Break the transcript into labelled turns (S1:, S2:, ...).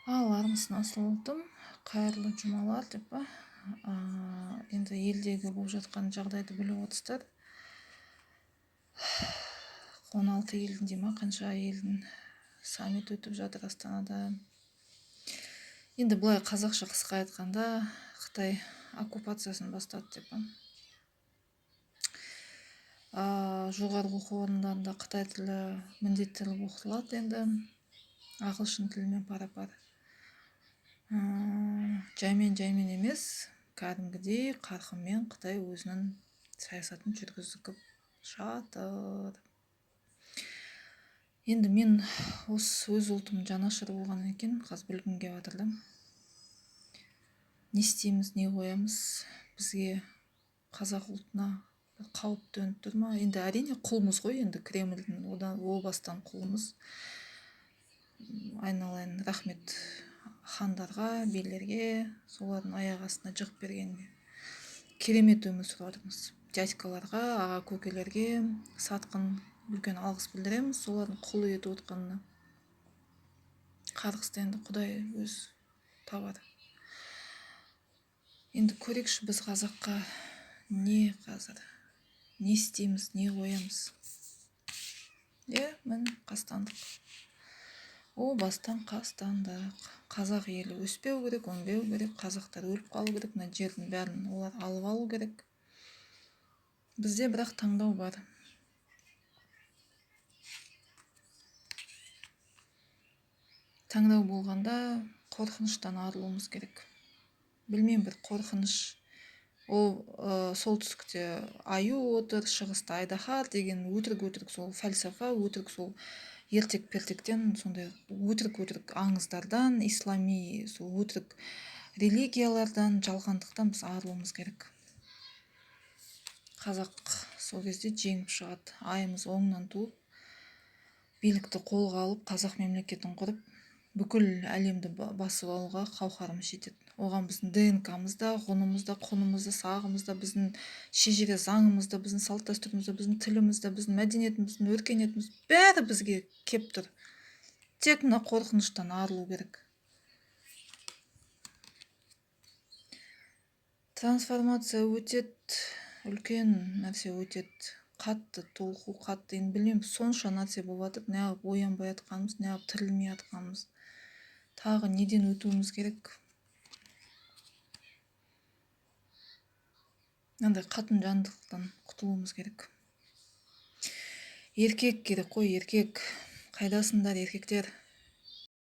S1: Армысың Асылдым, қайырлы жұмалар деп па. Енді елдегі болып жатқан жағдайды біліп отырсыздар. 16 елдің дей ма, қанша елдің саммит өтіп жатыр Астанада. Енді былай қазақша қысқа айтқанда, Қытай оккупациясын бастады деп па. Жоғарғы оқу орындарында Қытай тілі міндетті тіл оқытылады енді, ағылшын тілімен пара-пар. Жаймен емес, кәдімгідей қарқынмен Қытай өзінің саясатын жүргізіп жатыр. Енді мен осы өз ұлтым жанашыр болған екен, қазір білгім келіп жатыр да. Не істейміз, не қоямыз, бізге қазақ ұлтына қауіп төніп тұр ма? Енді әрине құлмыз ғой, енді Кремльдің о бастан құлмыз. Айналайын рахмет хандарға, билерге, солардың аяқ астына жығып бергенге. Керемет өмір сүріп жатырмыз. Дядькаларға, аға көкелерге сатқын үлкен алғыс білдіреміз, солардың құл етіп отқанына. Қарғысты енді Құдай өз табады. Енді көрекші біз қазаққа не қазір, не істейміз, не қоямыз. Мін қастандық. О бастан қастандық. Қазақ елі өспеу керек, өнбеу керек, қазақтар өліп қалу керек, мына жердің бәрін олар алып алу керек. Бізде бірақ таңдау бар. Таңдау болғанда қорқыныштан арылуымыз керек. Білмеймін, бір қорқыныш. Ол солтүстікте аю отыр, шығыста айдаһар деген өтірік сол фәлсафа, өтірік сол ертек-пертектен, сондай өтірік аңыздардан, ислами сол өтірік религиялардан, жалғандықтан біз арылуымыз керек. Қазақ сол кезде жеңіп шығады. Айымыз оңынан туып, билікті қолға алып, қазақ мемлекетін құрып, бүкіл әлемді басып алуға қауқарымыз жетеді. Оған біздің ДНК-мызда, ғұнымызда, құнымызда, сағымызда, біздің шежіре заңымызда, біздің салт дәстүрімізде, біздің тілімізде, біздің мәдениетіміздің өркениетіміз бәрі бізге кеп тұр. Тек мына қорқыныштан арылу керек. Трансформация өтеді, үлкен нәрсе өтеді. Қатты толқу, қатты, енді білмеймін, сонша нәрсе болып жатыр, неғып оянбай жатқанымыз, неғып тірілмей жатқанымыз. Тағы неден өтуіміз керек? Мынандай қатын жандылықтан құтылуымыз керек. Еркек керек қой, еркек. Қайдасыңдар еркектер?